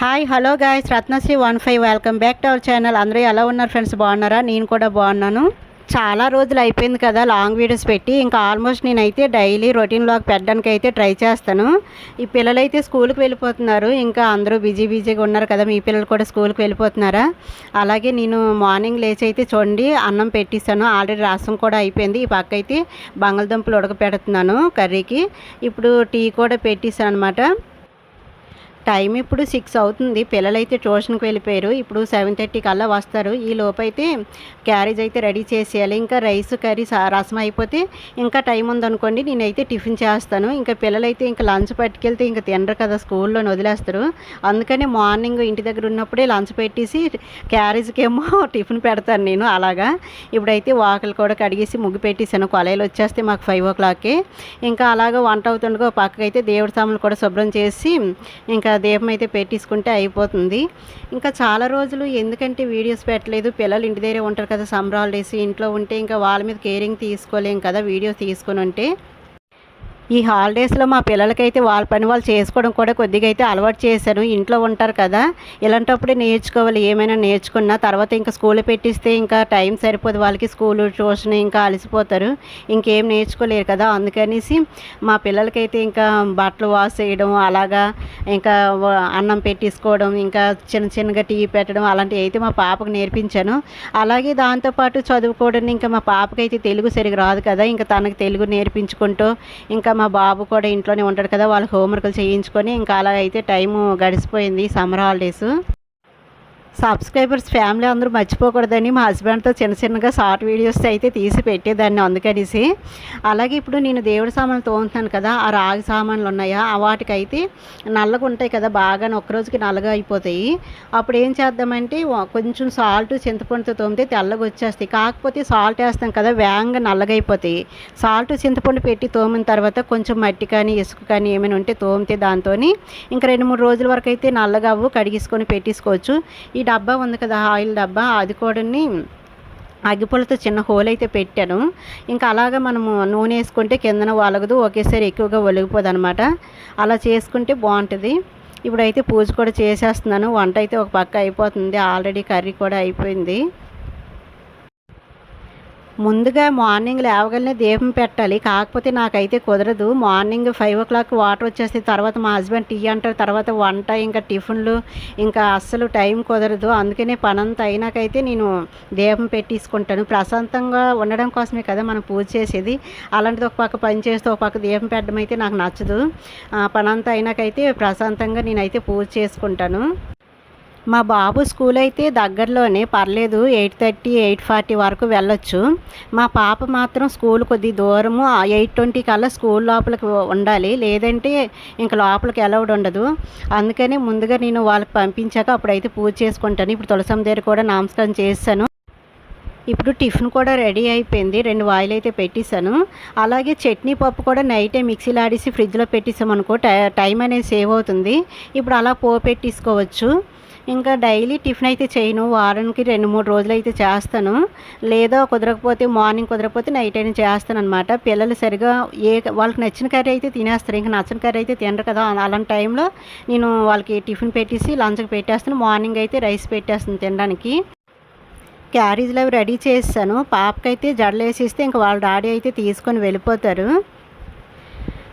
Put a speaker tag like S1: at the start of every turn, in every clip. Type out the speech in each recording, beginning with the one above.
S1: Hi hello guys, Ratnasri 15 welcome back to our channel. అందరూ ఎలా ఉన్నారు ఫ్రెండ్స్? బాగున్నారా? నేను కూడా బాగున్నాను. చాలా రోజులు అయిపోయింది కదా లాంగ్ వీడియోస్ పెట్టి. ఇంకా ఆల్మోస్ట్ నేనైతే డైలీ రొటీన్ వ్లాగ్ పెట్టడానికి అయితే ట్రై చేస్తాను. ఈ పిల్లలైతే స్కూల్కి వెళ్ళిపోతున్నారు. ఇంకా అందరూ బిజీగా ఉన్నారు కదా. మీ పిల్లలు కూడా స్కూల్కి వెళ్ళిపోతున్నారా? అలాగే నేను మార్నింగ్ లేచి అయితే చూడండి అన్నం పెట్టేశాను. ఆల్రెడీ రసం కూడా అయిపోయింది. ఈ పక్క అయితే బంగాళదుంపలు ఉడకపెడుతున్నాను కర్రీకి. ఇప్పుడు టీ కూడా పెట్టేశాను అనమాట. టైం ఇప్పుడు 6 అవుతుంది. పిల్లలైతే ట్యూషన్కి వెళ్ళిపోయారు. ఇప్పుడు 7:30 కల్లా వస్తారు. ఈ లోపైతే క్యారేజ్ అయితే రెడీ చేసేయాలి. ఇంకా రైస్ కర్రీ రసం అయిపోతే ఇంకా టైం ఉందనుకోండి నేనైతే టిఫిన్ చేస్తాను. ఇంకా పిల్లలైతే ఇంకా లంచ్ పట్టుకెళ్తే ఇంకా తినరు కదా, స్కూల్లో వదిలేస్తారు. అందుకని మార్నింగ్ ఇంటి దగ్గర ఉన్నప్పుడే లంచ్ పెట్టేసి క్యారేజ్కి ఏమో టిఫిన్ పెడతాను నేను. అలాగా ఇప్పుడైతే వాకిలు కూడా కడిగేసి ముగ్గు పెట్టేసాను. కొలైలు వచ్చేస్తే మాకు 5 o'clockకి. ఇంకా అలాగా వంట అవుతుండగా పక్కకైతే దేవుడి సామాన్లు కూడా శుభ్రం చేసి ఇంకా దీపం అయితే పెట్టేసుకుంటే అయిపోతుంది. ఇంకా చాలా రోజులు ఎందుకంటే వీడియోస్ పెట్టలేదు. పిల్లలు ఇంటి దగ్గరే ఉంటారు కదా, సమ్మర్ హాలిడేస్. ఇంట్లో ఉంటే ఇంకా వాళ్ళ మీద కేరింగ్ తీసుకోలేం కదా వీడియోస్ తీసుకొని ఉంటే. ఈ హాలిడేస్లో మా పిల్లలకైతే వాళ్ళ పని వాళ్ళు చేసుకోవడం కూడా కొద్దిగా అయితే అలవాటు చేశాను. ఇంట్లో ఉంటారు కదా, ఇలాంటప్పుడే నేర్చుకోవాలి. ఏమైనా నేర్చుకున్నా తర్వాత ఇంకా స్కూల్లో పెట్టిస్తే ఇంకా టైం సరిపోదు వాళ్ళకి. స్కూలు ట్యూషన్ ఇంకా అలసిపోతారు, ఇంకేం నేర్చుకోలేరు కదా. అందుకనేసి మా పిల్లలకైతే ఇంకా బట్టలు వాష్ చేయడం, అలాగా ఇంకా అన్నం పెట్టేసుకోవడం, ఇంకా చిన్నగా టీ పెట్టడం అలాంటివి అయితే మా పాపకు నేర్పించాను. అలాగే దాంతోపాటు చదువుకోవడం. ఇంకా మా పాపకైతే తెలుగు సరిగా రాదు కదా, ఇంకా తనకు తెలుగు నేర్పించుకుంటూ ఇంకా మా బాబు కూడా ఇంట్లోనే ఉంటాడు కదా, వాళ్ళ హోంవర్క్లు చేయించుకొని ఇంకా అలా అయితే టైము గడిచిపోయింది సమ్మర్ హాలిడేస్. సబ్స్క్రైబర్స్ ఫ్యామిలీ అందరూ మర్చిపోకూడదని మా హస్బెండ్తో చిన్నగా షార్ట్ వీడియోస్ అయితే తీసి పెట్టేదాన్ని అందుకనేసి. అలాగే ఇప్పుడు నేను దేవుడి సామాన్లు తోముతున్నాను కదా, ఆ రాగి సామాన్లు ఉన్నాయా వాటికైతే నల్లగా ఉంటాయి కదా, బాగా ఒక్కరోజుకి నల్లగా అయిపోతాయి. అప్పుడు ఏం చేద్దామంటే కొంచెం సాల్ట్ చింతపండుతో తోమితే తెల్లగా వచ్చేస్తాయి. కాకపోతే సాల్ట్ వేస్తాం కదా, వేగంగా నల్లగా అయిపోతాయి. సాల్ట్ చింతపండు పెట్టి తోమిన తర్వాత కొంచెం మట్టి కానీ ఇసుక కానీ ఏమైనా ఉంటే తోమితే దాంతో ఇంకా 2-3 రోజుల వరకు అయితే నల్లగా కడిగేసుకొని పెట్టేసుకోవచ్చు. ఈ డబ్బా ఉంది కదా, ఆయిల్ డబ్బా, అది కూడా అగ్గిపుల్లతో చిన్న హోల్ అయితే పెట్టాను. ఇంకా అలాగా మనము నూనె వేసుకుంటే కిందన వలగదు, ఒకేసారి ఎక్కువగా ఒలిగిపోదు అనమాట. అలా చేసుకుంటే బాగుంటుంది. ఇప్పుడైతే పూజ కూడా చేసేస్తున్నాను. వంట అయితే ఒక పక్క అయిపోతుంది, ఆల్రెడీ కర్రీ కూడా అయిపోయింది. ముందుగా మార్నింగ్ లేవగానే దీపం పెట్టాలి. కాకపోతే నాకైతే కుదరదు. మార్నింగ్ 5 o'clock వాటర్ వచ్చేస్తే తర్వాత మా హస్బెండ్ టీ అంటారు, తర్వాత వంట ఇంకా టిఫిన్లు, ఇంకా అస్సలు టైం కుదరదు. అందుకనే పనంతా అయినాకైతే నేను దీపం పెట్టేసుకుంటాను. ప్రశాంతంగా ఉండడం కోసమే కదా మనం పూజ చేసేది. అలాంటిది ఒక పక్క పని చేస్తూ ఒక పక్క దీపం పెట్టడం అయితే నాకు నచ్చదు. పనంతా అయినాకైతే ప్రశాంతంగా నేనైతే పూజ చేసుకుంటాను. మా బాబు స్కూల్ అయితే దగ్గరలోనే, పర్లేదు. 8:30 8:40 వరకు వెళ్ళొచ్చు. మా పాప మాత్రం స్కూల్ కొద్ది దూరము. 8:20 కల్లా స్కూల్ లోపలికి ఉండాలి, లేదంటే ఇంక లోపలికి అలౌడ్ ఉండదు. అందుకని ముందుగా నేను వాళ్ళకి పంపించాక అప్పుడైతే పూజ చేసుకుంటాను. ఇప్పుడు తులసమ్మ దగ్గర కూడా నమస్కారం చేశాను. ఇప్పుడు టిఫిన్ కూడా రెడీ అయిపోయింది. 2 వాయిలు అయితే పెట్టేశాను. అలాగే చట్నీ పప్పు కూడా నైటే మిక్సీలో ఆడేసి ఫ్రిడ్జ్లో పెట్టేసామనుకో టైం అనేది సేవ్ అవుతుంది. ఇప్పుడు అలా పెట్టేసుకోవచ్చు. ఇంకా డైలీ టిఫిన్ అయితే చేయను. వారానికి 2-3 రోజులు అయితే చేస్తాను. లేదా కుదరకపోతే మార్నింగ్ కుదరకపోతే నైట్ అయినా చేస్తాను అనమాట. పిల్లలు సరిగా వాళ్ళకి నచ్చిన కర్రీ అయితే తినేస్తారు, ఇంకా నచ్చిన కర్రీ అయితే తినరు కదా. అలాంటి టైంలో నేను వాళ్ళకి టిఫిన్ పెట్టేసి లంచ్కి పెట్టేస్తాను. మార్నింగ్ అయితే రైస్ పెట్టేస్తాను తినడానికి. క్యారేజ్లు అవి రెడీ చేస్తాను. పాపకైతే జడలు వేసిస్తే ఇంకా వాళ్ళ డాడీ అయితే తీసుకొని వెళ్ళిపోతారు.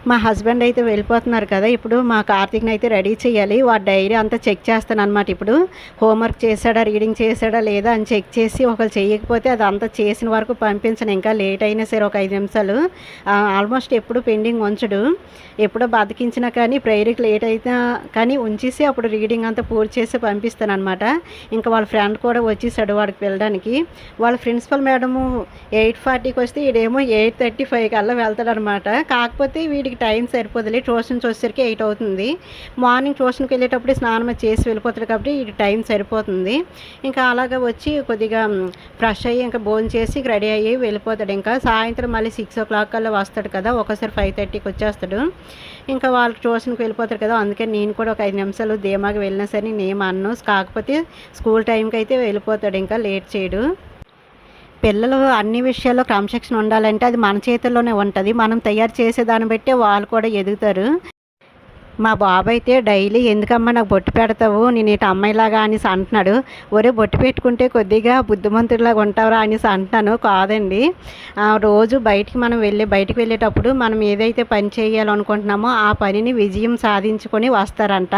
S1: మా హస్బెండ్ అయితే వెళ్ళిపోతున్నారు కదా. ఇప్పుడు మా కార్తీక్ని అయితే రెడీ చేయాలి. వాడు డైరీ అంతా చెక్ చేస్తాను అనమాట. ఇప్పుడు హోంవర్క్ చేశాడా, రీడింగ్ చేశాడా లేదా అని చెక్ చేసి ఒకళ్ళు చేయకపోతే అది అంతా చేసిన వరకు పంపించను. ఇంకా లేట్ అయినా సరే ఒక 5 నిమిషాలు ఆల్మోస్ట్ ఎప్పుడు పెండింగ్ ఉంచడు. ఎప్పుడో బతికించినా కానీ ప్రేయర్కి లేట్ అయినా కానీ ఉంచేసి అప్పుడు రీడింగ్ అంతా పూర్తి చేసి పంపిస్తాను అనమాట. ఇంకా వాళ్ళ ఫ్రెండ్ కూడా వచ్చేసాడు వాడికి వెళ్ళడానికి. వాళ్ళ ప్రిన్సిపల్ మేడము 8:40కి వస్తే వీడేమో 8:35 కల్లా వెళ్తాడనమాట. కాకపోతే వీడికి టైం సరిపోదులే, ట్యూషన్స్ వచ్చేసరికి 8 అవుతుంది. మార్నింగ్ ట్యూషన్కి వెళ్ళేటప్పుడు స్నానం చేసి వెళ్ళిపోతాడు కాబట్టి ఇది టైం సరిపోతుంది. ఇంకా అలాగా వచ్చి కొద్దిగా ఫ్రెష్ అయ్యి ఇంకా భోజనం చేసి రెడీ అయ్యి వెళ్ళిపోతాడు. ఇంకా సాయంత్రం మళ్ళీ 6 o'clock కల్లా వస్తాడు కదా, ఒకసారి 5:30కి వచ్చేస్తాడు. ఇంకా వాళ్ళకి ట్యూషన్కి వెళ్ళిపోతారు కదా. అందుకని నేను కూడా ఒక 5 నిమిషాలు ధీమాగా వెళ్ళినా సరే నేను అన్ను. కాకపోతే స్కూల్ టైంకి అయితే వెళ్ళిపోతాడు, ఇంకా లేట్ చేయడు. పిల్లలు అన్ని విషయాల్లో క్రమశిక్షణ ఉండాలంటే అది మన చేతుల్లోనే ఉంటుంది. మనం తయారు చేసేదాన్ని బట్టే వాళ్ళు కూడా ఎదుగుతారు. మా బాబు అయితే డైలీ ఎందుకమ్మా నాకు బొట్టు పెడతావు నేను ఇటు అమ్మాయిలాగా అనేసి అంటున్నాడు. ఒరే బొట్టు పెట్టుకుంటే కొద్దిగా బుద్ధిమంతుడిలాగా ఉంటావురా అనేసి అంటున్నాను. కాదండి, రోజు బయటికి వెళ్ళేటప్పుడు మనం ఏదైతే పని చేయాలనుకుంటున్నామో ఆ పనిని విజయం సాధించుకొని వస్తారంట.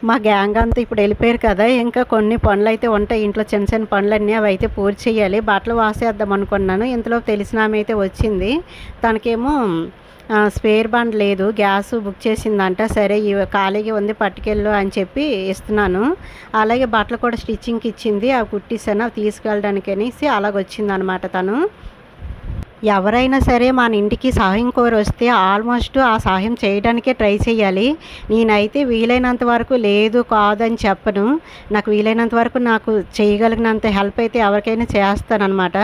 S1: మా గ్యాంగ్ అంతా ఇప్పుడు వెళ్ళిపోయారు కదా, ఇంకా కొన్ని పనులు అయితే ఉంటాయి ఇంట్లో, చిన్న చిన్న పనులన్నీ అవి అయితే పూర్తి చేయాలి. బట్టలు వాసేద్దాం అనుకున్నాను, ఇంతలో తెలిసిన ఆమె అయితే వచ్చింది. తనకేమో స్పేర్ బండ్ లేదు, గ్యాస్ బుక్ చేసిందంట. సరే ఖాళీగా ఉంది పట్టుకెళ్ళు అని చెప్పి ఇస్తున్నాను. అలాగే బట్టలు కూడా స్టిచ్చింగ్కి ఇచ్చింది, అవి కుట్టిస్తాను, అవి తీసుకెళ్ళడానికి అనేసి అలాగొచ్చింది అనమాట తను. ఎవరైనా సరే మన ఇంటికి సహాయం కోరి వస్తే ఆల్మోస్ట్ ఆ సహాయం చేయడానికే ట్రై చేయాలి. నేనైతే వీలైనంత వరకు లేదు కాదని చెప్పను. నాకు వీలైనంత వరకు నాకు చేయగలిగినంత హెల్ప్ అయితే ఎవరికైనా చేస్తానన్నమాట.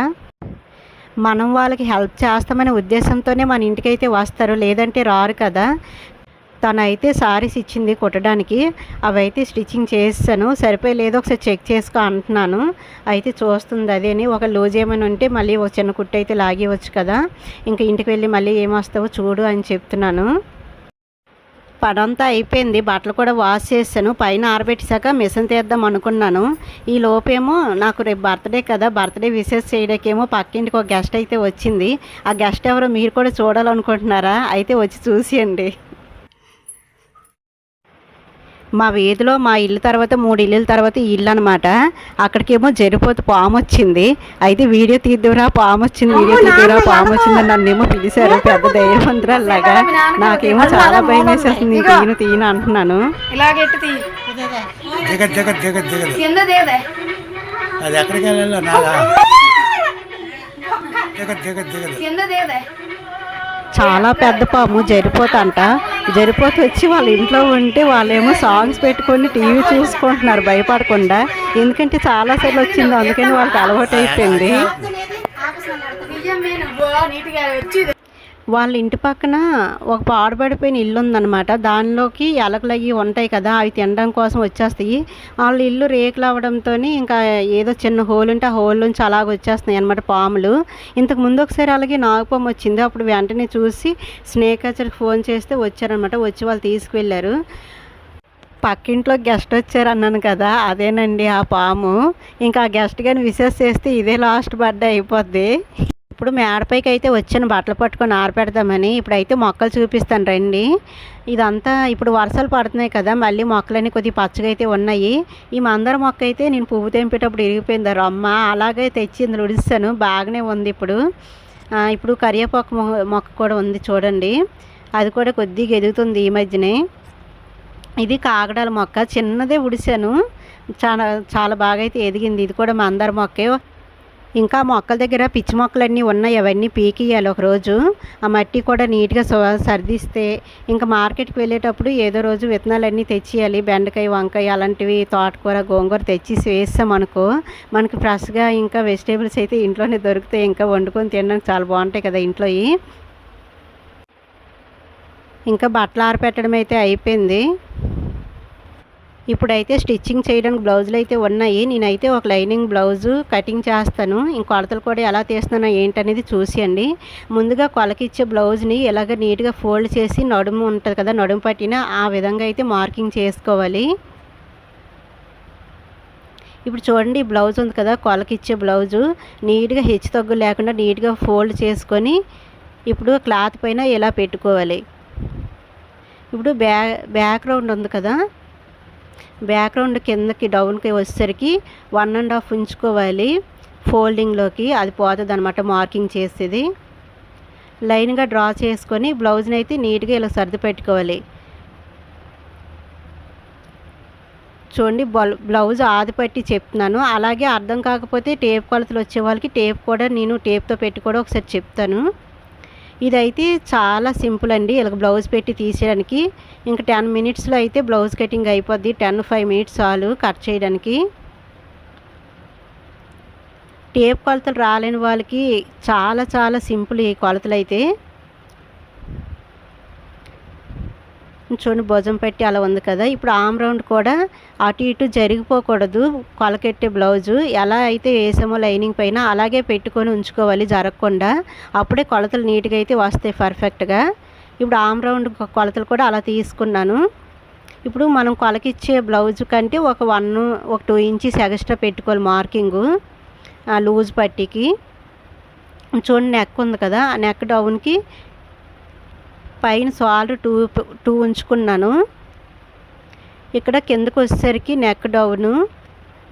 S1: మనం వాళ్ళకి హెల్ప్ చేస్తామనే ఉద్దేశంతోనే మన ఇంటికైతే వస్తారు, లేదంటే రారు కదా. తనైతే సారీస్ ఇచ్చింది కుట్టడానికి, అవైతే స్టిచ్చింగ్ చేస్తాను. సరిపోయి లేదో ఒకసారి చెక్ చేసుకో అంటున్నాను. అయితే చూస్తుంది అదేని, ఒక లూజ్ ఏమైనా ఉంటే మళ్ళీ ఒక చిన్న కుట్టు అయితే లాగేవచ్చు కదా, ఇంకా ఇంటికి వెళ్ళి మళ్ళీ ఏమొస్తావో చూడు అని చెప్తున్నాను. పనంతా అయిపోయింది, బట్టలు కూడా వాష్ చేశాను. పైన ఆరబెట్టేశాక మిషన్ తీద్దాం అనుకున్నాను. ఈ లోపేమో నాకు రేపు బర్త్డే కదా, బర్త్డే విషెస్ చేయడానికేమో పక్కింటికి ఒక గెస్ట్ అయితే వచ్చింది. ఆ గెస్ట్ ఎవరో మీరు కూడా చూడాలనుకుంటున్నారా? అయితే వచ్చి చూసేయండి. మా వీధిలో మా ఇల్లు తర్వాత 3 ఇల్లుల తర్వాత ఈ ఇల్లు అనమాట. అక్కడికేమో జరిపోతు పాము వచ్చింది. అయితే వీడియో తీద్దురా పాము వచ్చింది, వీడియో తీద్దురా పాము వచ్చిందని నన్నేమో పిలిచారు పెద్ద ధైర్యవంతురాల్లాగా. నాకేమో చాలా భయం వేసేస్తుంది, తీను అంటున్నాను. చాలా పెద్ద పాము జరిపోతంట. జరిపోతు వచ్చి వాళ్ళ ఇంట్లో ఉంటే వాళ్ళేమో సాంగ్స్ పెట్టుకొని టీవీ చూసుకుంటున్నారు భయపడకుండా. ఎందుకంటే చాలాసార్లు వచ్చింది, అందుకని వాళ్ళకి అలవాటు అయిపోయింది. వాళ్ళ ఇంటి పక్కన ఒక పాడుపడిపోయిన ఇల్లు ఉందన్నమాట. దానిలోకి ఎలకలు అవి ఉంటాయి కదా, అవి తినడం కోసం వచ్చేస్తాయి. వాళ్ళ ఇల్లు రేకులు అవ్వడంతో ఇంకా ఏదో చిన్న హోల్ ఉంటే ఆ హోల్ నుంచి అలాగ వచ్చేస్తున్నాయి అనమాట పాములు. ఇంతకు ముందు ఒకసారి అలాగే నాగుపాము వచ్చింది. అప్పుడు వెంటనే చూసి స్నేక్ క్యాచర్కి ఫోన్ చేస్తే వచ్చారనమాట. వచ్చి వాళ్ళు తీసుకువెళ్ళారు. పక్కింట్లో గెస్ట్ వచ్చారు అన్నాను కదా, అదేనండి ఆ పాము. ఇంకా ఆ గెస్ట్ కానీ విషెస్ చేస్తే ఇదే లాస్ట్ బర్త్డే అయిపోద్ది. ఇప్పుడు మేడపైకి అయితే వచ్చాను బట్టలు పట్టుకొని ఆరపెడదామని. ఇప్పుడైతే మొక్కలు చూపిస్తాను రండి. ఇదంతా ఇప్పుడు వర్షాలు పడుతున్నాయి కదా, మళ్ళీ మొక్కలన్నీ కొద్దిగా పచ్చగా అయితే ఉన్నాయి. ఈ మందార మొక్క అయితే నేను పువ్వు తెంపేటప్పుడు ఇరిగిపోయింది రొమ్మ, అలాగే తెచ్చింది ఉడిస్తాను, బాగానే ఉంది. ఇప్పుడు కరివేపాకు మొక్క కూడా ఉంది చూడండి, అది కూడా కొద్దిగా ఎదుగుతుంది ఈ మధ్యనే. ఇది కాగడాల మొక్క, చిన్నదే ఉడిసాను, చాలా చాలా బాగా అయితే ఎదిగింది. ఇది కూడా మందార మొక్కే. ఇంకా మొక్కల దగ్గర పిచ్చి మొక్కలన్నీ ఉన్నాయి, అవన్నీ పీకియాలి ఒకరోజు. ఆ మట్టి కూడా నీట్గా సర్దిస్తే ఇంకా మార్కెట్కి వెళ్ళేటప్పుడు ఏదో రోజు విత్తనాలన్నీ తెచ్చియాలి. బెండకాయ, వంకాయ అలాంటివి, తోటకూర, గోంగూర తెచ్చి వేస్తామనుకో మనకి ఫ్రెష్గా ఇంకా వెజిటేబుల్స్ అయితే ఇంట్లోనే దొరుకుతాయి. ఇంకా వండుకొని తినడానికి చాలా బాగుంటాయి కదా ఇంట్లోవి. ఇంకా బట్టలు ఆరపెట్టడం అయితే అయిపోయింది. ఇప్పుడైతే స్టిచ్చింగ్ చేయడానికి బ్లౌజులు అయితే ఉన్నాయి. నేనైతే ఒక లైనింగ్ బ్లౌజు కటింగ్ చేస్తాను. ఇంక కొలతలు కూడా ఎలా తీస్తున్నానో ఏంటనేది చూసేయండి. ముందుగా కొలకిచ్చే బ్లౌజ్ని ఇలాగ నీట్గా ఫోల్డ్ చేసి నడుము ఉంటుంది కదా, నడుము పట్టిన ఆ విధంగా అయితే మార్కింగ్ చేసుకోవాలి. ఇప్పుడు చూడండి, ఈ బ్లౌజ్ ఉంది కదా కొలకిచ్చే బ్లౌజు, నీట్గా హెచ్చు తగ్గు లేకుండా నీట్గా ఫోల్డ్ చేసుకొని ఇప్పుడు క్లాత్ పైన ఇలా పెట్టుకోవాలి. ఇప్పుడు బ్యాక్గ్రౌండ్ ఉంది కదా, బ్యాక్గ్రౌండ్ కిందకి డౌన్కి వచ్చేసరికి 1.5 ఉంచుకోవాలి ఫోల్డింగ్లోకి, అది పోతుంది అనమాట మార్కింగ్ చేసేది. లైన్గా డ్రా చేసుకొని బ్లౌజ్ని అయితే నీట్గా ఇలా సర్ది పెట్టుకోవాలి. చూడండి, బ్లౌజ్ ఆది పట్టి చెప్తున్నాను. అలాగే అర్థం కాకపోతే టేప్ కొలతలు వచ్చే వాళ్ళకి టేప్ కూడా నేను టేప్తో పెట్టి కూడా ఒకసారి చెప్తాను. ఇదైతే చాలా సింపుల్ అండి, ఇలా బ్లౌజ్ పెట్టి తీసేయడానికి. ఇంకా 10 మినిట్స్లో అయితే బ్లౌజ్ కటింగ్ అయిపోద్ది. 10-5 మినిట్స్ చాలు కట్ చేయడానికి. టేప్ కొలతలు రాలేని వాళ్ళకి చాలా చాలా సింపుల్ ఈ కొలతలు అయితే. చూడండి, భుజం పెట్టి అలా ఉంది కదా. ఇప్పుడు ఆమ్ రౌండ్ కూడా అటు ఇటు జరిగిపోకూడదు. కొలకెట్టే బ్లౌజు ఎలా అయితే వేసామో లైనింగ్ పైన అలాగే పెట్టుకొని ఉంచుకోవాలి జరగకుండా. అప్పుడే కొలతలు నీట్గా అయితే వస్తాయి పర్ఫెక్ట్గా. ఇప్పుడు ఆమ్ రౌండ్ కొలతలు కూడా అలా తీసుకున్నాను. ఇప్పుడు మనం కొలకిచ్చే బ్లౌజ్ కంటే ఒక 2 ఇంచెస్ ఎక్స్ట్రా పెట్టుకోవాలి మార్కింగు లూజ్ పట్టీకి. చూడండి నెక్ ఉంది కదా, ఆ నెక్ డౌన్కి పైన సాల్ 2 ఉంచుకున్నాను. ఇక్కడ కిందకు వచ్చేసరికి నెక్ డౌను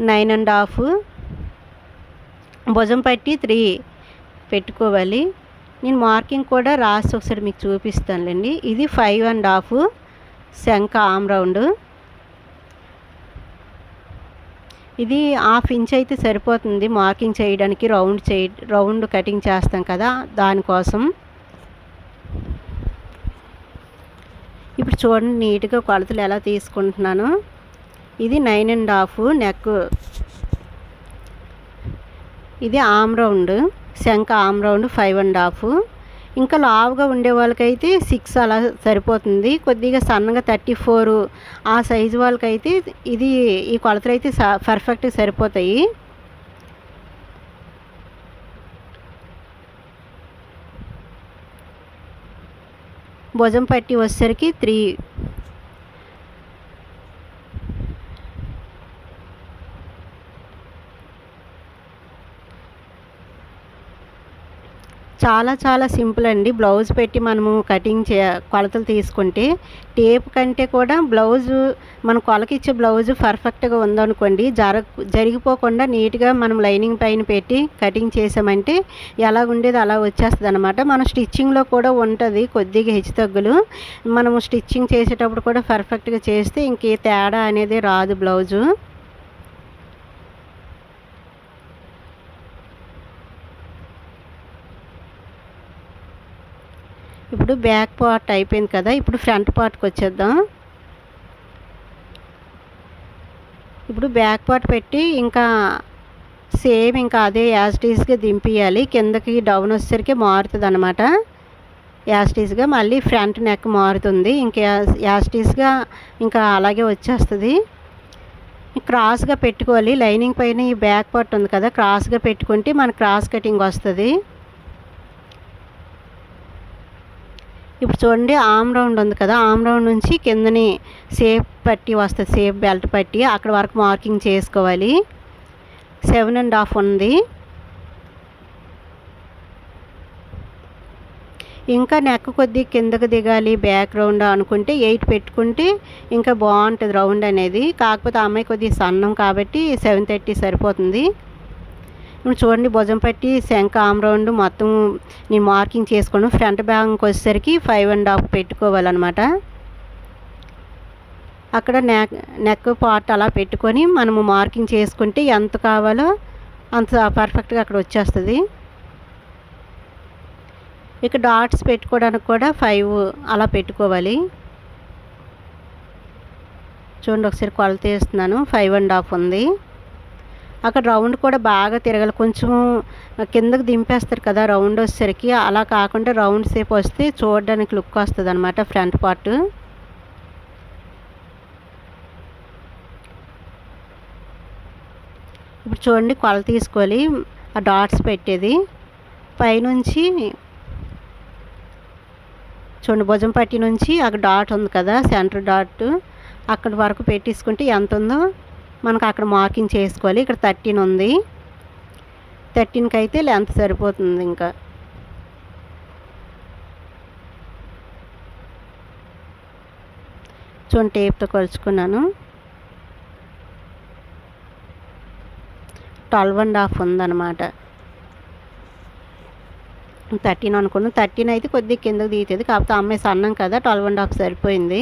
S1: 9.5, భుజం పట్టి 3 పెట్టుకోవాలి. నేను మార్కింగ్ కూడా రాసి ఒకసారి మీకు చూపిస్తానులేండి. ఇది 5.5 శంఖ ఆమ్ రౌండ్. ఇది 1/2 ఇంచ్ అయితే సరిపోతుంది మార్కింగ్ చేయడానికి. రౌండ్ కటింగ్ చేస్తాం కదా దానికోసం. ఇప్పుడు చూడండి నీట్గా కొలతలు ఎలా తీసుకుంటున్నాను. ఇది 9.5 నెక్. ఇది ఆమ్ రౌండ్ శంఖ ఆమ్ రౌండ్ 5.5. ఇంకా లావుగా ఉండే వాళ్ళకైతే 6 అలా సరిపోతుంది. కొద్దిగా సన్నగా 34 ఆ సైజు వాళ్ళకైతే ఈ కొలతలు అయితే పర్ఫెక్ట్గా సరిపోతాయి. భుజం పట్టి వచ్చేసరికి 3. చాలా సింపుల్ అండి. బ్లౌజ్ పెట్టి మనము కొలతలు తీసుకుంటే టేప్ కంటే కూడా బ్లౌజు మనం కొలకిచ్చే బ్లౌజు పర్ఫెక్ట్గా ఉందనుకోండి, జరిగిపోకుండా నీట్గా మనం లైనింగ్ పైన పెట్టి కటింగ్ చేసామంటే ఎలా ఉండేది అలా వచ్చేస్తుంది అనమాట. మన స్టిచ్చింగ్లో కూడా ఉంటుంది కొద్దిగా హెచ్చుతగ్గులు. మనము స్టిచ్చింగ్ చేసేటప్పుడు కూడా పర్ఫెక్ట్గా చేస్తే ఇంకే తేడా అనేది రాదు బ్లౌజు. ఇప్పుడు బ్యాక్ పార్ట్ అయిపోయింది కదా, ఇప్పుడు ఫ్రంట్ పార్ట్కి వచ్చేద్దాం. ఇప్పుడు బ్యాక్ పార్ట్ పెట్టి ఇంకా సేమ్ ఇంకా అదే యాజ్టీస్గా దింపియాలి. కిందకి డౌన్ వచ్చేసరికి మారుతుంది అనమాట. యాజ్టీస్గా మళ్ళీ ఫ్రంట్ నెక్ మారుతుంది. ఇంకా యాజ్టీస్గా ఇంకా అలాగే వచ్చేస్తుంది. క్రాస్గా పెట్టుకోవాలి. లైనింగ్ పైన ఈ బ్యాక్ పార్ట్ ఉంది కదా, క్రాస్గా పెట్టుకుంటే మన క్రాస్ కటింగ్ వస్తుంది. ఇప్పుడు చూడండి ఆమ్ రౌండ్ ఉంది కదా, ఆమ్ రౌండ్ నుంచి కిందని సేఫ్ పట్టి వస్తుంది, సేఫ్ బెల్ట్ పట్టి అక్కడ వరకు మార్కింగ్ చేసుకోవాలి. 7.5 ఉంది. ఇంకా నెక్ కొద్ది కిందకు దిగాలి బ్యాక్ రౌండ్ అనుకుంటే 8 పెట్టుకుంటే ఇంకా బాగుంటుంది రౌండ్ అనేది. కాకపోతే ఆ అమ్మాయి కొద్దిగా సన్నం కాబట్టి 7.30 సరిపోతుంది. ఇప్పుడు చూడండి భుజం పట్టి శంఖ ఆమ్ రౌండ్ మొత్తం నేను మార్కింగ్ చేసుకోను. ఫ్రంట్ బ్యాగ్కి వచ్చేసరికి 5.5 పెట్టుకోవాలన్నమాట. అక్కడ నెక్ పార్ట్ అలా పెట్టుకొని మనము మార్కింగ్ చేసుకుంటే ఎంత కావాలో అంత పర్ఫెక్ట్గా అక్కడ వచ్చేస్తుంది. ఇక డాట్స్ పెట్టుకోవడానికి కూడా 5 అలా పెట్టుకోవాలి. చూడండి ఒకసారి కొలత వేస్తున్నాను. 5.5 ఉంది. అక్కడ రౌండ్ కూడా బాగా తిరగాలి. కొంచెం కిందకు దింపేస్తారు కదా రౌండ్ వచ్చేసరికి, అలా కాకుండా రౌండ్ షేప్ వస్తే చూడడానికి లుక్ వస్తుంది అనమాట ఫ్రంట్ పార్ట్. ఇప్పుడు చూడండి కొలత తీసుకోవాలి. ఆ డాట్స్ పెట్టేది పైనుంచి చూడండి భుజం పట్టి నుంచి అక్కడ డాట్ ఉంది కదా సెంటర్ డాట్, అక్కడ వరకు పెట్టేసుకుంటే ఎంత ఉందో మనకు అక్కడ మార్కింగ్ చేసుకోవాలి. ఇక్కడ 13 ఉంది. 13కి అయితే లెంత్ సరిపోతుంది. ఇంకా చూడండి టేప్తో కొలుచుకున్నాను. 12.5 ఉందన్నమాట. 13 అనుకున్నాను. 13 అయితే కొద్దిగా కిందకు దిగుతుంది, కాకపోతే అమ్మాయి సన్నం కదా 12.5 సరిపోయింది.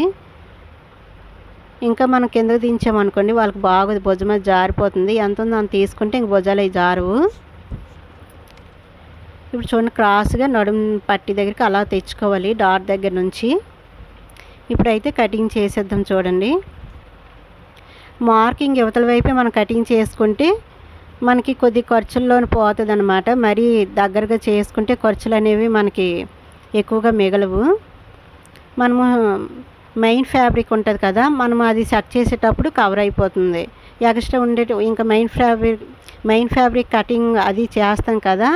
S1: ఇంకా మనం కిందకు దించామనుకోండి వాళ్ళకి బాగోదు, భుజం మీద జారిపోతుంది. ఎంత ఉందో అంత తీసుకుంటే ఇంక భుజాలు అవి జారువు. ఇప్పుడు చూడండి క్రాస్గా నడుము పట్టి దగ్గరికి అలా తెచ్చుకోవాలి డాట్ దగ్గర నుంచి. ఇప్పుడైతే కటింగ్ చేసేద్దాం. చూడండి మార్కింగ్ యువతల వైపే మనం కటింగ్ చేసుకుంటే మనకి కొద్ది ఖర్చుల్లోనే పోతుంది అనమాట. మరీ దగ్గరగా చేసుకుంటే ఖర్చులు అనేవి మనకి ఎక్కువగా మిగలవు. మనము మెయిన్ ఫ్యాబ్రిక్ ఉంటుంది కదా, మనం అది సెట్ చేసేటప్పుడు కవర్ అయిపోతుంది. ఎక్స్ట్రా ఇంకా మెయిన్ ఫ్యాబ్రిక్ కటింగ్ అది చేస్తాం కదా,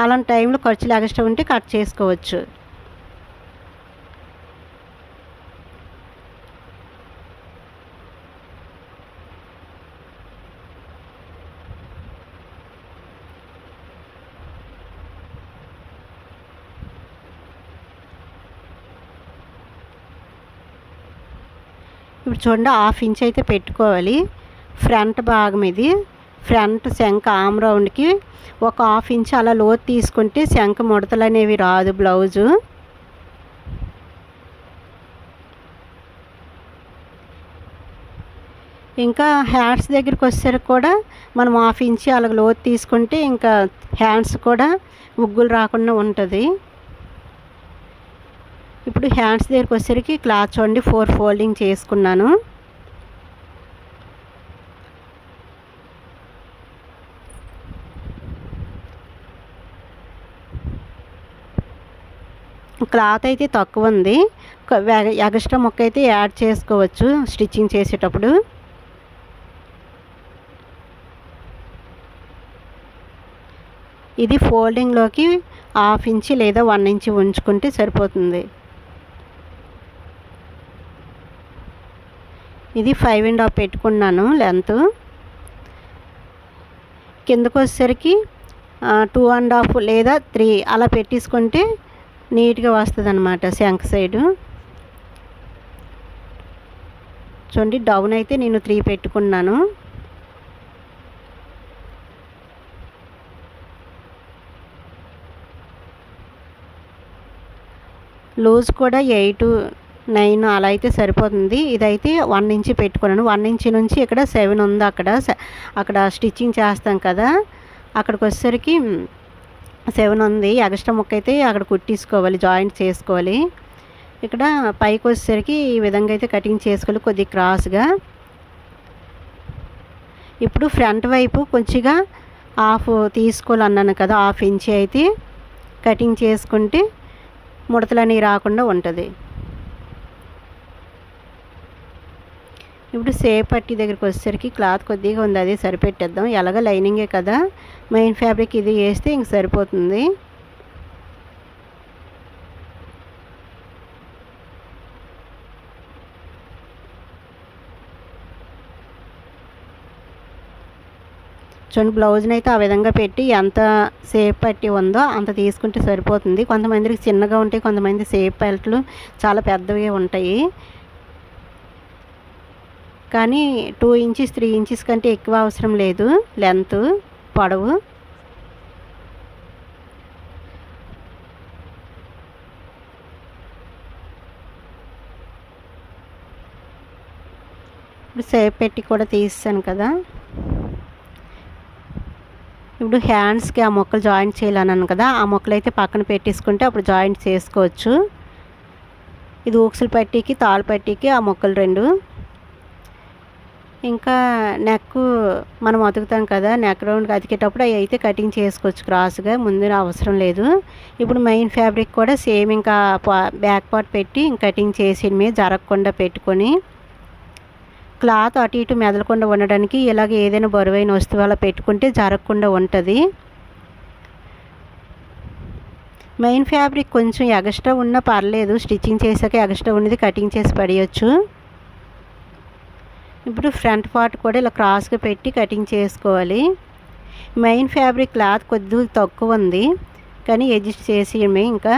S1: అలాంటి టైంలో ఖర్చులు ఎక్స్ట్రా ఉంటే కట్ చేసుకోవచ్చు. ఇప్పుడు చూడండి 1/2 ఇంచ్ అయితే పెట్టుకోవాలి. ఫ్రంట్ భాగం ఇది. ఫ్రంట్ శంఖ ఆమ్ రౌండ్కి ఒక 1/2 ఇంచ్ అలా లోతు తీసుకుంటే శంఖ ముడతలు అనేవి రాదు బ్లౌజు. ఇంకా హ్యాండ్స్ దగ్గరికి వచ్చేసరికి కూడా మనం 1/2 ఇంచ్ అలా లోతు తీసుకుంటే ఇంకా హ్యాండ్స్ కూడా ముగ్గులు రాకుండా ఉంటుంది. ఇప్పుడు హ్యాండ్స్ దగ్గరికి వచ్చేసరికి క్లాత్ చూడండి 4 ఫోల్డింగ్ చేసుకున్నాను. క్లాత్ అయితే తక్కువ ఉంది. ఎక్స్ట్రా ముక్క అయితే యాడ్ చేసుకోవచ్చు స్టిచ్చింగ్ చేసేటప్పుడు. ఇది ఫోల్డింగ్లోకి 1/2 ఇంచ్ లేదా 1 ఇంచ్ ఉంచుకుంటే సరిపోతుంది. ఇది 5 1/2 పెట్టుకున్నాను లెంత్. కిందకు వచ్చేసరికి 2 1/2 లేదా 3 అలా పెట్టేసుకుంటే నీట్గా వస్తుంది అన్నమాట శంఖ సైడు. చూడండి డౌన్ అయితే నేను 3 పెట్టుకున్నాను. లూజ్ కూడా 8 9 అలా అయితే సరిపోతుంది. ఇదైతే 1 ఇంచ్ పెట్టుకున్నాను. 1 ఇంచ్ నుంచి ఇక్కడ 7 ఉంది. అక్కడ స్టిచ్చింగ్ చేస్తాం కదా, అక్కడికి వచ్చేసరికి 7 ఉంది. ఎక్స్ట్రా ముక్క అయితే అక్కడ కుట్టేసుకోవాలి, జాయింట్ చేసుకోవాలి. ఇక్కడ పైకి వచ్చేసరికి ఈ విధంగా అయితే కటింగ్ చేసుకోవాలి కొద్దిగా క్రాస్గా. ఇప్పుడు ఫ్రంట్ వైపు కొంచెంగా 1/2 తీసుకోవాలన్నాను కదా, 1/2 ఇంచ్ అయితే కటింగ్ చేసుకుంటే ముడతలని రాకుండా ఉంటుంది. ఇప్పుడు సేప్ పట్టి దగ్గరికి వచ్చేసరికి క్లాత్ కొద్దిగా ఉంది, అది సరిపెట్టేద్దాం. ఎలాగ లైనింగే కదా, మెయిన్ ఫ్యాబ్రిక్ ఇది వేస్తే ఇంక సరిపోతుంది. చూడండి బ్లౌజ్ని అయితే ఆ విధంగా పెట్టి ఎంత సేప్ పట్టి ఉందో అంత తీసుకుంటే సరిపోతుంది. కొంతమందికి చిన్నగా ఉంటాయి, కొంతమంది సేప్ పట్టిలు చాలా పెద్దవి ఉంటాయి. కానీ 2 ఇంచెస్ 3 ఇంచెస్ కంటే ఎక్కువ అవసరం లేదు లెంత్ పొడవు. ఇప్పుడు సేప్ పెట్టి కూడా తీసాను కదా. ఇప్పుడు హ్యాండ్స్కి ఆ మొక్కలు జాయింట్ చేయాలన్నాను కదా, ఆ మొక్కలు అయితే పక్కన పెట్టేసుకుంటే అప్పుడు జాయింట్ చేసుకోవచ్చు. ఇది ఊక్సుల పట్టీకి తాళ్ళు పట్టీకి ఆ మొక్కలు 2. ఇంకా నెక్ మనం అతుకుతాం కదా, నెక్ రౌండ్కి అతికేటప్పుడు అవి అయితే కటింగ్ చేసుకోవచ్చు క్రాస్గా, ముందు అవసరం లేదు. ఇప్పుడు మెయిన్ ఫ్యాబ్రిక్ కూడా సేమ్ ఇంకా బ్యాక్ పార్ట్ పెట్టి కటింగ్ చేసి మీద జరగకుండా పెట్టుకొని క్లాత్ అటు ఇటు మెదలకుండా ఉండడానికి ఇలాగ ఏదైనా బరువైన వస్తువు అలా పెట్టుకుంటే జరగకుండా ఉంటుంది. మెయిన్ ఫ్యాబ్రిక్ కొంచెం ఎక్స్ట్రా ఉన్నా పర్లేదు, స్టిచ్చింగ్ చేసాక ఎక్స్ట్రా ఉన్నది కటింగ్ చేసి పడేయచ్చు. ఇప్పుడు ఫ్రంట్ పార్ట్ కూడా ఇలా క్రాస్గా పెట్టి కటింగ్ చేసుకోవాలి. మెయిన్ ఫ్యాబ్రిక్ క్లాత్ కొద్దిగా తక్కువ ఉంది కానీ అడ్జస్ట్ చేసేయమే. ఇంకా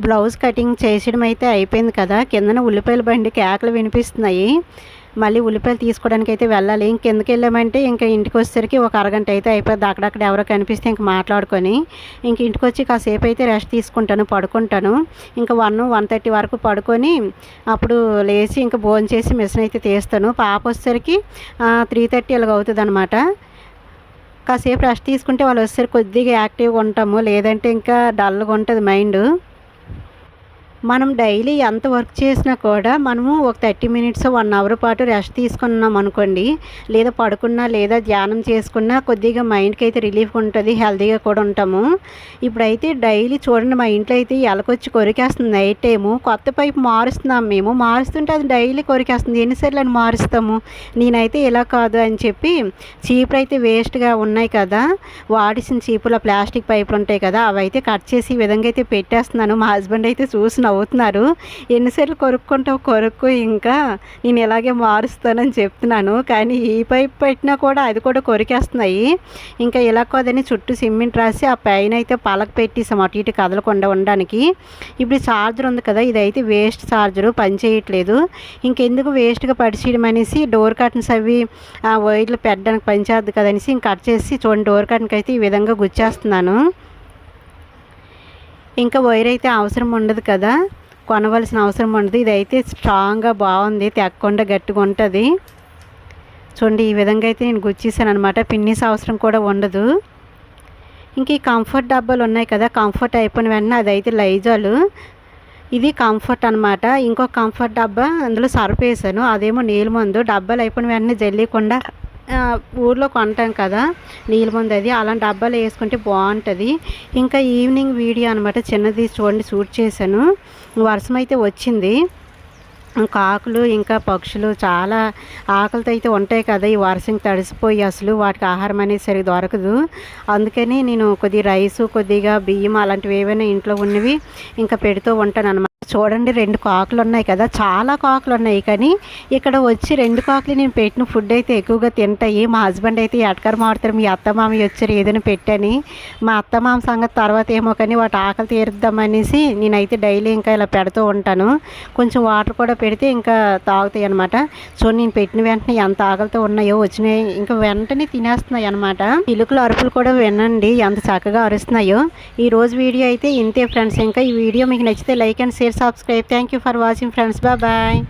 S1: బ్లౌజ్ కటింగ్ చేసేయడం అయితే అయిపోయింది కదా. కిందన ఉల్లిపాయల బండి కేకలు వినిపిస్తున్నాయి. మళ్ళీ ఉల్లిపాయలు తీసుకోవడానికి అయితే వెళ్ళాలి. ఇంకెందుకు వెళ్ళామంటే ఇంకా ఇంటికి వచ్చేసరికి ఒక అరగంట అయితే అయిపోద్ది. అక్కడక్కడ ఎవరో కనిపిస్తే ఇంక మాట్లాడుకొని ఇంటికి వచ్చి కాసేపు అయితే రెస్ట్ తీసుకుంటాను, పడుకుంటాను. ఇంకా 1-1:30 వరకు పడుకొని అప్పుడు లేచి ఇంకా భోజనం చేసి మిషన్ అయితే తీస్తాను. పాప వచ్చేసరికి 3:30 అలాగ అవుతుంది అనమాట. కాసేపు రెస్ట్ తీసుకుంటే వాళ్ళు వచ్చేసరికి కొద్దిగా యాక్టివ్గా ఉంటాము, లేదంటే ఇంకా డల్గా ఉంటుంది మైండ్. మనం డైలీ ఎంత వర్క్ చేసినా కూడా మనము ఒక 30 మినిట్స్ 1 అవర్ పాటు రెస్ట్ తీసుకున్నాం అనుకోండి, లేదా పడుకున్నా లేదా ధ్యానం చేసుకున్నా కొద్దిగా మైండ్కి అయితే రిలీఫ్ ఉంటుంది, హెల్తీగా కూడా ఉంటాము. ఇప్పుడైతే డైలీ చూడండి మా ఇంట్లో అయితే ఎలకొచ్చి కొరికేస్తుంది. నైట్ టైము కొత్త పైపు మారుస్తున్నాం మేము, మారుస్తుంటే అది డైలీ కొరికేస్తుంది. ఎన్నిసార్లు అని మారుస్తాము. నేనైతే ఇలా కాదు అని చెప్పి చీపులు అయితే వేస్ట్గా ఉన్నాయి కదా, వాడిసిన చీపుల ప్లాస్టిక్ పైపులు ఉంటాయి కదా, అవి అయితే కట్ చేసి ఈ విధంగా అయితే పెట్టేస్తున్నాను. మా హస్బెండ్ అయితే చూసి నవ్వుతున్నారు. ఎన్నిసార్లు కొరుక్కుంటావు కొరుక్కు, ఇంకా నేను ఇలాగే మారుస్తానని చెప్తున్నాను. కానీ ఈ పైప్ పెట్టినా కూడా అది కూడా కొరికేస్తున్నాయి. ఇంకా ఇలా కాదని చుట్టూ సిమెంట్ రాసి ఆ పైన అయితే పలక పెట్టేసాం అటు ఇటు కదలకుండా ఉండడానికి. ఇప్పుడు ఛార్జర్ ఉంది కదా, ఇదైతే వేస్ట్ ఛార్జరు, పని చేయట్లేదు. ఇంకెందుకు వేస్ట్గా పడిచేయడం అనేసి డోర్ కర్టన్స్ అవి వైర్లు పెట్టడానికి పనిచేద్దు కదనేసి ఇంక కట్ చేసి చూడండి డోర్ కర్టన్కి అయితే ఈ విధంగా గుచ్చేస్తున్నాను. ఇంకా వైర్ అయితే అవసరం ఉండదు కదా, కొనవలసిన అవసరం ఉండదు. ఇదైతే స్ట్రాంగ్గా బాగుంది, తెక్కకుండా గట్టిగా ఉంటుంది. చూడండి ఈ విధంగా అయితే నేను గుచ్చేసాను అనమాట. పిన్నిస్ అవసరం కూడా ఉండదు. ఇంక ఈ కంఫర్ట్ డబ్బాలు ఉన్నాయి కదా, కంఫర్ట్ అయిపోయిన వెంటనే అదైతే లైజాలు, ఇది కంఫర్ట్ అనమాట. ఇంకో కంఫర్ట్ డబ్బా అందులో సర్ఫ్ వేసాను, అదేమో నీళ్ళ మందు. డబ్బాలు అయిపోయిన వెంటనే జల్లీకుండా ఊర్లో కొంటాం కదా నీళ్ళ మందు, అది అలాంటి డబ్బాలు వేసుకుంటే బాగుంటుంది. ఇంకా ఈవినింగ్ వీడియో అనమాట, చిన్నది చూడండి షూట్ చేశాను. వర్షం అయితే వచ్చింది, కాకులు ఇంకా పక్షులు చాలా ఆకలితో అయితే ఉంటాయి కదా, ఈ వర్షం తడిసిపోయి అసలు వాటికి ఆహారం అనేది సరిగ్గా దొరకదు. అందుకని నేను కొద్దిగా రైసు, కొద్దిగా బియ్యం అలాంటివి ఏవైనా ఇంట్లో ఉన్నవి ఇంకా పెడుతూ ఉంటాను అనమాట. చూడండి 2 కాకులు ఉన్నాయి కదా, చాలా కాకులు ఉన్నాయి. కానీ ఇక్కడ వచ్చి 2 కాకులు నేను పెట్టిన ఫుడ్ అయితే ఎక్కువగా తింటాయి. మా హస్బెండ్ అయితే ఎటకర మాడతారు, మీ అత్త మామయ్య వచ్చారు ఏదైనా పెట్టని. మా అత్త మామ సంగతి తర్వాత ఏమో, కానీ వాటి ఆకలి తీరుద్దామనేసి నేనైతే డైలీ ఇంకా ఇలా పెడుతూ ఉంటాను. కొంచెం వాటర్ కూడా పెడితే ఇంకా తాగుతాయి అనమాట. సో నేను పెట్టిన వెంటనే ఎంత ఆకలితో ఉన్నాయో వచ్చినాయి, ఇంకా వెంటనే తినేస్తున్నాయి అనమాట. పిలుకలు అరుపులు కూడా వినండి ఎంత చక్కగా అరుస్తున్నాయో. ఈరోజు వీడియో అయితే ఇంతే ఫ్రెండ్స్. ఇంకా ఈ వీడియో మీకు నచ్చితే like and share, subscribe. Thank you for watching friends. Bye.